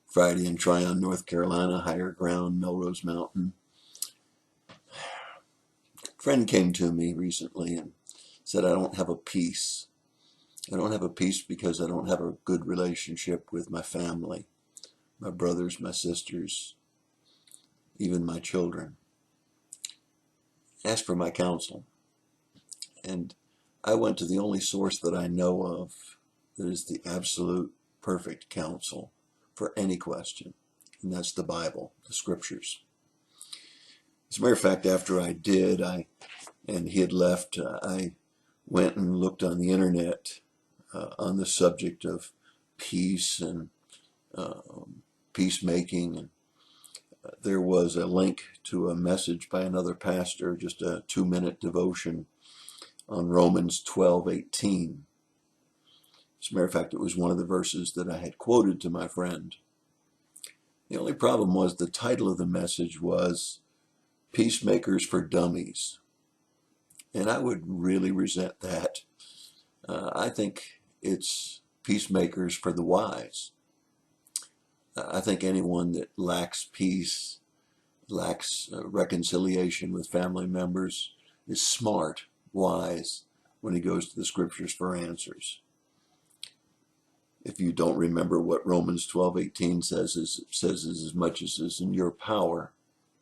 Friday in Tryon, North Carolina, higher ground, Melrose Mountain. A friend came to me recently and said, I don't have a peace. I don't have a peace because I don't have a good relationship with my family, my brothers, my sisters, even my children. Asked for my counsel. And I went to the only source that I know of that is the absolute perfect counsel for any question, and that's the Bible, the scriptures. As a matter of fact, after I did, and he had left, I went and looked on the internet on the subject of peace and peacemaking. And there was a link to a message by another pastor, just a 2-minute devotion on Romans 12:18. As a matter of fact, it was one of the verses that I had quoted to my friend. The only problem was the title of the message was Peacemakers for Dummies. And I would really resent that. I think it's peacemakers for the wise. I think anyone that lacks peace, lacks reconciliation with family members, is smart, wise, when he goes to the scriptures for answers. If you don't remember what Romans 12:18 says, it says as much as is in your power,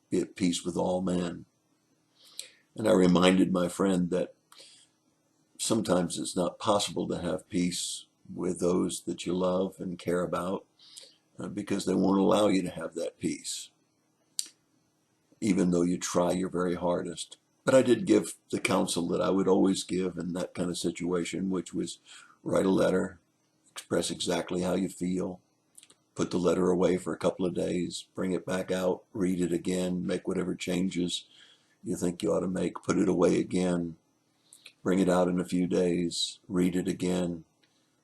be at peace with all men. And I reminded my friend that sometimes it's not possible to have peace with those that you love and care about because they won't allow you to have that peace, even though you try your very hardest. But I did give the counsel that I would always give in that kind of situation, which was write a letter, express exactly how you feel, put the letter away for a couple of days, bring it back out, read it again, make whatever changes you think you ought to make, put it away again, bring it out in a few days, read it again,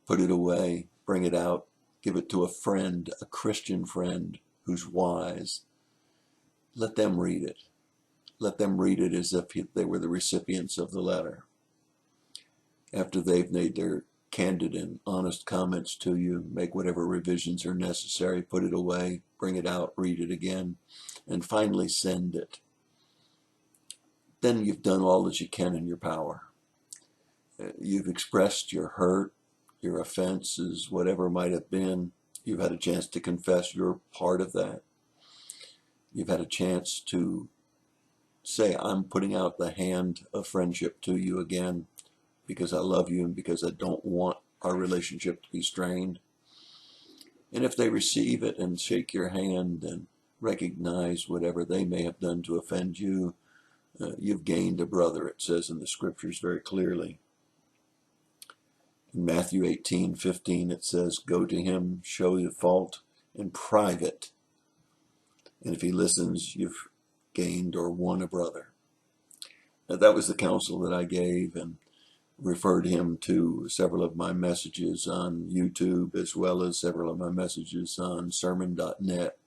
put it away, bring it out, give it to a friend, a Christian friend who's wise. Let them read it. Let them read it as if they were the recipients of the letter. After they've made their candid and honest comments to you, make whatever revisions are necessary, put it away, bring it out, read it again, and finally send it. Then you've done all that you can in your power. You've expressed your hurt, your offenses, whatever it might have been. You've had a chance to confess your part of that. You've had a chance to say, I'm putting out the hand of friendship to you again because I love you and because I don't want our relationship to be strained. And if they receive it and shake your hand and recognize whatever they may have done to offend you, you've gained a brother, it says in the scriptures very clearly. In Matthew 18:15, it says, go to him, show your fault in private. And if he listens, you've gained or won a brother. Now, that was the counsel that I gave and referred him to several of my messages on YouTube as well as several of my messages on sermon.net.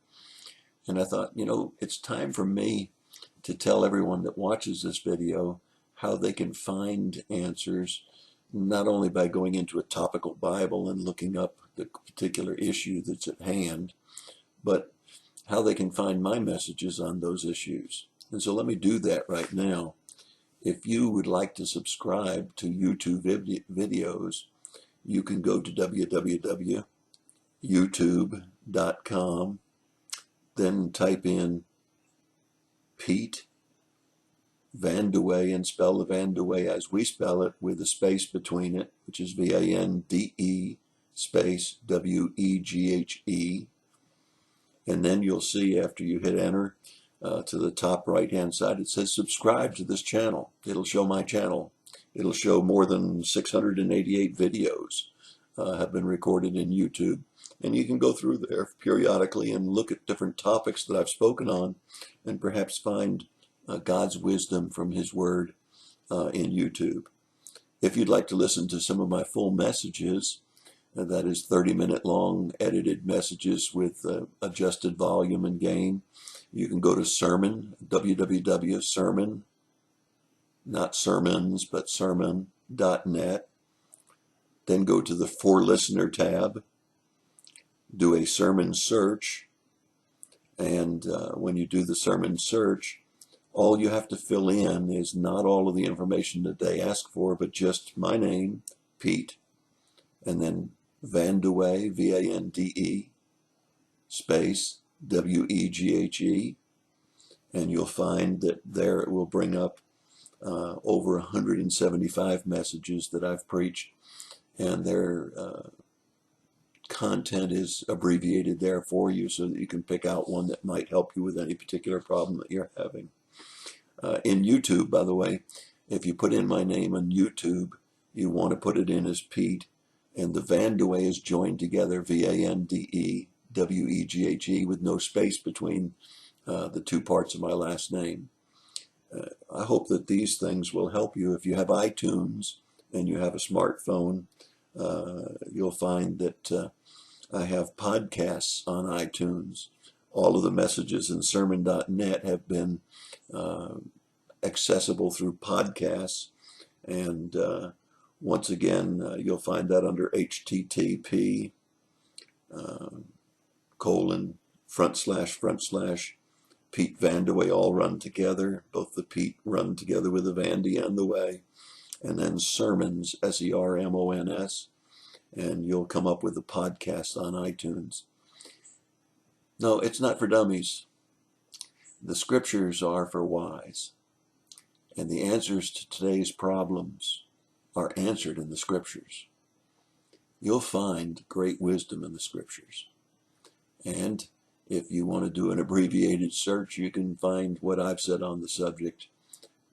And I thought, it's time for me to tell everyone that watches this video how they can find answers, not only by going into a topical Bible and looking up the particular issue that's at hand, but how they can find my messages on those issues. And so let me do that right now. If you would like to subscribe to YouTube videos, you can go to www.youtube.com, then type in Pete Van de Wey and spell the Van de Wey as we spell it with a space between it, which is VANDE space WEGHE. And then you'll see after you hit enter to the top right hand side, it says subscribe to this channel. It'll show my channel. It'll show more than 688 videos have been recorded in YouTube. And you can go through there periodically and look at different topics that I've spoken on and perhaps find God's wisdom from his word in YouTube. If you'd like to listen to some of my full messages, that is 30-minute long edited messages with adjusted volume and gain, you can go to Sermon, www.sermon, not sermons, but sermon.net. Then go to the For Listener tab. do a sermon search. And when you do the sermon search, all you have to fill in is not all of the information that they ask for, but just my name, Pete, and then Vandeweghe, Vande, space Weghe, and you'll find that there it will bring up over 175 messages that I've preached, and their content is abbreviated there for you so that you can pick out one that might help you with any particular problem that you're having. In YouTube, by the way, if you put in my name on YouTube, you want to put it in as Pete, and the Vandeweghe is joined together, Vande, Weghe, with no space between the two parts of my last name. I hope that these things will help you. If you have iTunes and you have a smartphone, you'll find that I have podcasts on iTunes. All of the messages in sermon.net have been accessible through podcasts. And once again, you'll find that under http :// Pete Vandeweghe, all run together. Both the Pete run together with the Vandy and the Way. And then sermons, SERMONS. And you'll come up with the podcast on iTunes. No, it's not for dummies. The scriptures are for wise. And the answers to today's problems are answered in the scriptures. You'll find great wisdom in the scriptures. And if you want to do an abbreviated search, you can find what I've said on the subject.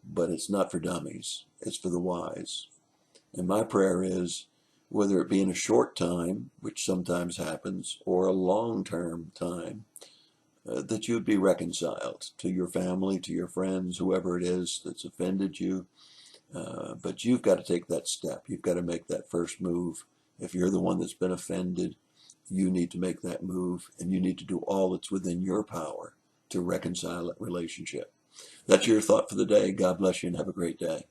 But it's not for dummies. It's for the wise. And my prayer is, whether it be in a short time, which sometimes happens, or a long-term time, that you'd be reconciled to your family, to your friends, whoever it is that's offended you. But you've got to take that step. You've got to make that first move. If you're the one that's been offended, you need to make that move, and you need to do all that's within your power to reconcile that relationship. That's your thought for the day. God bless you and have a great day.